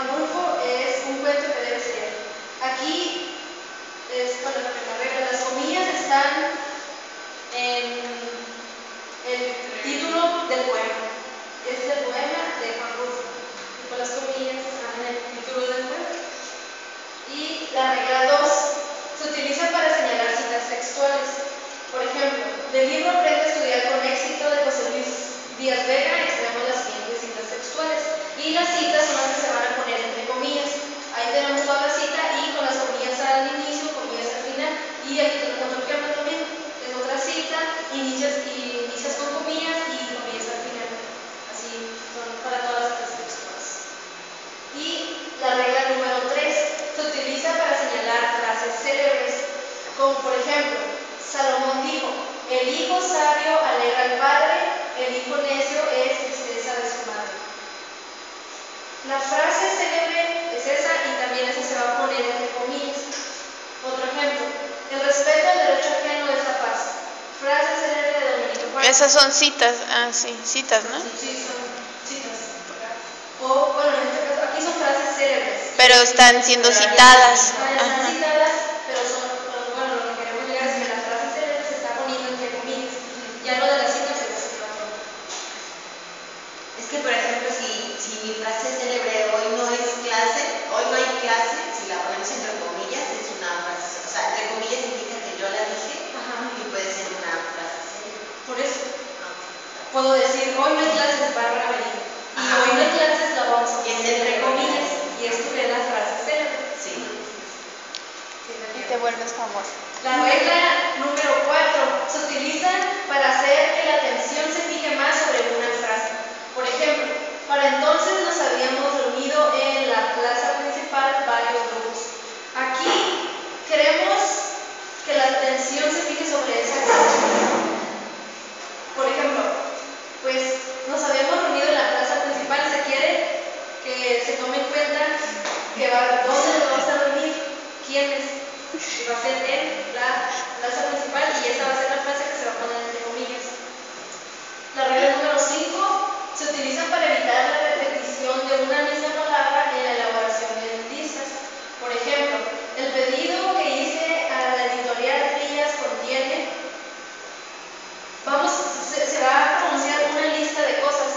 Juan Rulfo es un cuento que debes leer. Aquí es con la primera regla. Las comillas están en el título del poema. Es el poema de Juan Rulfo. Y con las comillas están en el título del poema. Y la regla 2 se utiliza para señalar citas textuales. Por ejemplo, del libro Aprende a estudiar con éxito de José Luis Díaz Vega extraemos las siguientes citas textuales. Y las citas son las que se van a poner entre comillas. Ahí tenemos toda la cita y con las comillas al inicio, comillas al final. Y aquí tenemos otro ejemplo también. Es otra cita, inicias con comillas y comillas al final. Así son para todas las citas textuales. Y la regla número 3 se utiliza para señalar frases célebres, como por ejemplo, Salomón dijo: el hijo sabio alegra al padre, el hijo necio es tristeza de su madre. La frase célebre es esa y también esa se va a poner entre comillas. Otro ejemplo, el respeto al derecho ajeno es la paz. Frase célebre de Domenico Juárez. Esas son citas, sí, citas, ¿no? Sí, son citas. O, bueno, en este caso, aquí son frases célebres. Pero están siendo citadas. Están citadas, pero son, bueno, lo que queremos llegar es que la frase célebre se está poniendo entre comillas. Ya lo de las citas se está todo. Es que, por ejemplo, si mi frase célebre de hoy no es clase, hoy no hay clase, si la ponemos entre comillas, es una frase, o sea, entre comillas indica que yo la dije. Y puede ser una frase célebre. Por eso. Puedo decir, hoy no hay clases, Bárbara Merino. Y hoy no hay clases, la vamos a poner entre comillas. Y esto es la frase célebre. Sí. Y te vuelves famosa. La regla número 4 se utiliza para hacer que la atención se fije más sobre una frase. Por ejemplo, para entonces nos habíamos reunido en la plaza principal varios grupos. Aquí queremos que la atención se fije sobre esa frase. Por ejemplo, pues nos habíamos reunido en la plaza principal. Se quiere que se tome en cuenta que dónde nos vamos a reunir, quiénes. Y va a ser en la plaza principal y esa va a ser la frase que se va a poner entre comillas. La regla número 5 se utiliza para evitar la repetición de una misma palabra en la elaboración de listas. Por ejemplo, el pedido que hice a la editorial Díaz contiene, se va a pronunciar una lista de cosas: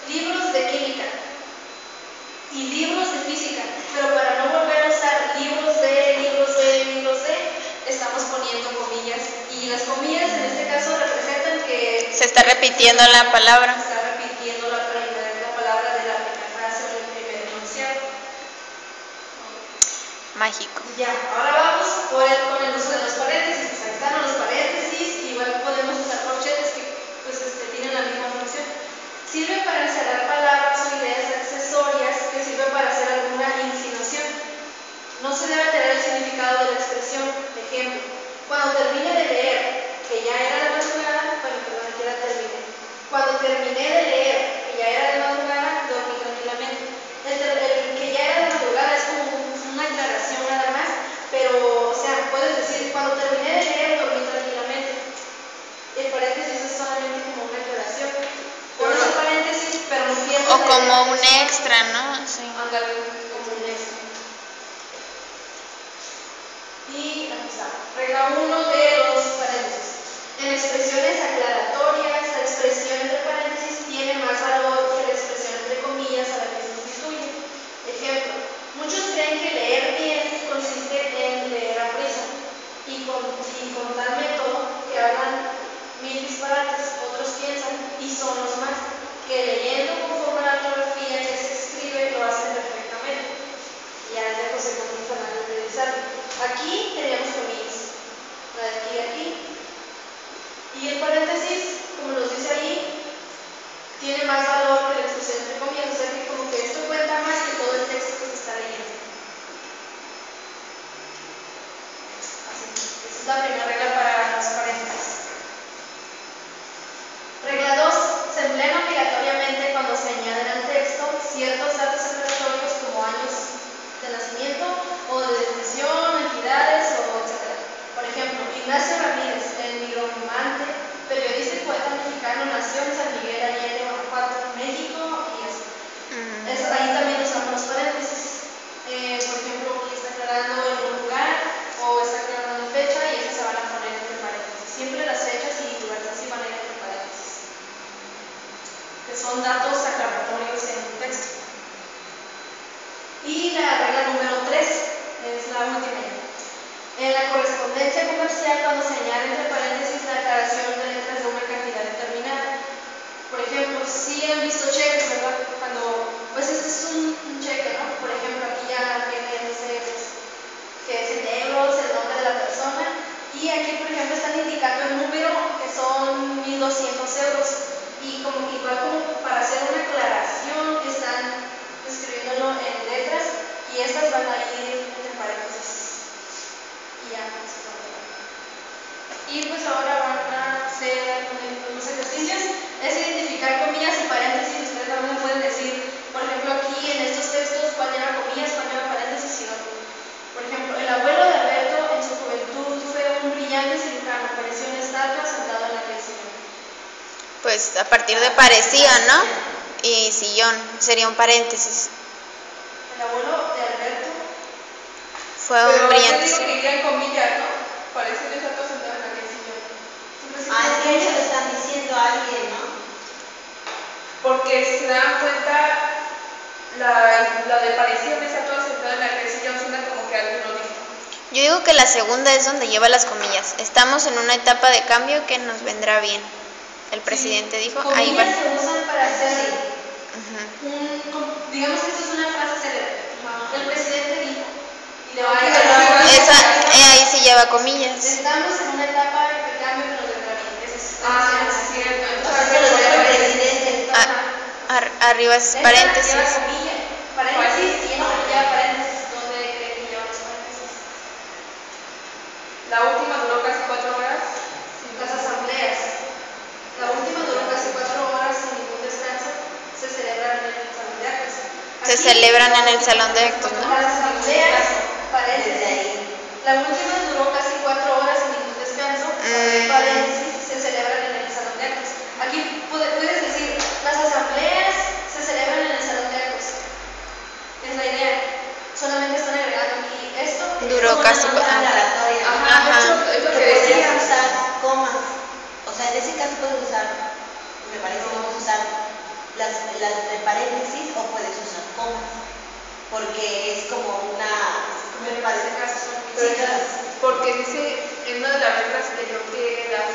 libros de química y libros de física, pero para no volver a usar libros de, estamos poniendo comillas, y las comillas en este caso representan que se está repitiendo la palabra. Se está repitiendo la palabra de la primera frase o del primer enunciado. Mágico. Ya, ahora vamos con el uso de los paréntesis. Pues ahí están los paréntesis, igual podemos usar corchetes que pues, tienen la misma función. Sirve para encerrar palabras o ideas accesorias que sirve para hacer alguna insinuación. No se debe alterar el significado de la expresión. Ejemplo, cuando termine de leer, que ya era de madrugada, bueno, perdón, aquí la terminé. Cuando terminé de leer, que ya era de madrugada, dormí tranquilamente. El que ya era de madrugada es como una aclaración nada más, pero, o sea, puedes decir, cuando terminé de leer, dormí tranquilamente. El paréntesis es solamente como una aclaración. Pones el paréntesis, pero no pierdes. O como un extra, ¿no? Sí. Ándale, como un extra. Y aquí está. Regla 1 de los paréntesis. En expresiones aclaratorias, la expresión entre paréntesis tiene más valor que la expresión entre comillas a la que sustituye. Ejemplo, muchos creen que leer bien consiste en leer a prisa y con tal método que hablan mil disparates. Otros piensan, y son los más, que leyendo conforme a la ortografía que se escribe lo hacen perfectamente. Y ya es de José Manuel Fernández de Lizardo. Aquí teníamos comillas, la de aquí y aquí. Y el paréntesis, como nos dice ahí, tiene más valor que la expresión entre comillas, o sea que como que esto cuenta más que todo el texto que se está leyendo. Así, esa es la primera regla para los paréntesis. Regla 2. Se emplean obligatoriamente cuando se añaden al texto ciertos datos aclaratorios como años de nacimiento o de defunción, entidades o etc. Por ejemplo, Ignacio Ramírez, el nigromante, periodista y poeta mexicano, nació en San Miguel Allende, Guanajuato, México, y eso. Ahí también usamos los paréntesis. correspondencia comercial cuando se añade entre paréntesis la aclaración de letras de una cantidad determinada. Por ejemplo, si han visto cheques, ¿verdad? Cuando, pues este es un cheque, ¿no? Por ejemplo, aquí ya viene, no sé, pues, que es en euros, el nombre de la persona, y aquí, por ejemplo, están indicando el número que son 1.200 euros, y como que igual como para hacer una aclaración están escribiéndolo en letras, y estas van a ir entre paréntesis, y ya, eso es todo. Y pues ahora van a hacer unos ejercicios, es identificar comillas y paréntesis. Ustedes también me pueden decir, por ejemplo, aquí en estos textos, cuál lleva comillas, cuál lleva paréntesis y otro. Por ejemplo, el abuelo de Alberto en su juventud fue un brillante cirujano, parecía una estatua sentado en aquel sillón. Pues a partir de parecía, ¿no? Y sillón, sería un paréntesis. El abuelo de Alberto Fue un brillante Pero yo digo que cirujano. iría en comillas, ¿no? Parece una estatua sentada en aquel sillón. Es que ellos lo están diciendo a alguien, ¿no? Porque si se dan cuenta, la de parecía una estatua sentada en aquel sillón suena como que alguien lo dijo. Yo digo que la segunda es donde lleva las comillas. Estamos en una etapa de cambio que nos vendrá bien. El presidente dijo, ahí va. comillas se usan para hacer Ujú. digamos que esto es una frase célebre. El presidente dijo, y le va a Ay, quedar Ahí sí lleva comillas. estamos en una etapa de cambio que nos vendrá bien. Ese es Cierto. O sea, que lo dijo el presidente. Arriba es Esta paréntesis. lleva comilla, paréntesis y esta lleva paréntesis. ¿Dónde creen que lleva los paréntesis? La última duró casi 4 horas. Las asambleas. La última duró casi 4 horas sin ningún descanso. Se celebran en el salón de actos. Se celebran en el salón de actos, ¿no? Las asambleas, Desde paréntesis. ahí. La última duró casi 4 horas sin ningún descanso. Paréntesis, se celebran en el salón de actos. Aquí puedes decir, las asambleas se celebran en el salón de actos. Es la idea. Solamente están agregando aquí esto. Duró Como casi una nota aclaratoria. Ajá. Es lo Que que podrías decía. usar comas. O sea, en ese caso puedes usar, me parece que puedes usar las de paréntesis o puedes usar comas. Porque es como una. Me parece que Pero porque dice, en una de las reglas leyó que las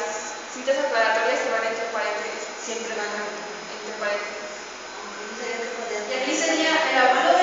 citas aclaratorias se van entre paréntesis. siempre van a. Entre paréntesis. Y aquí sería el abuelo de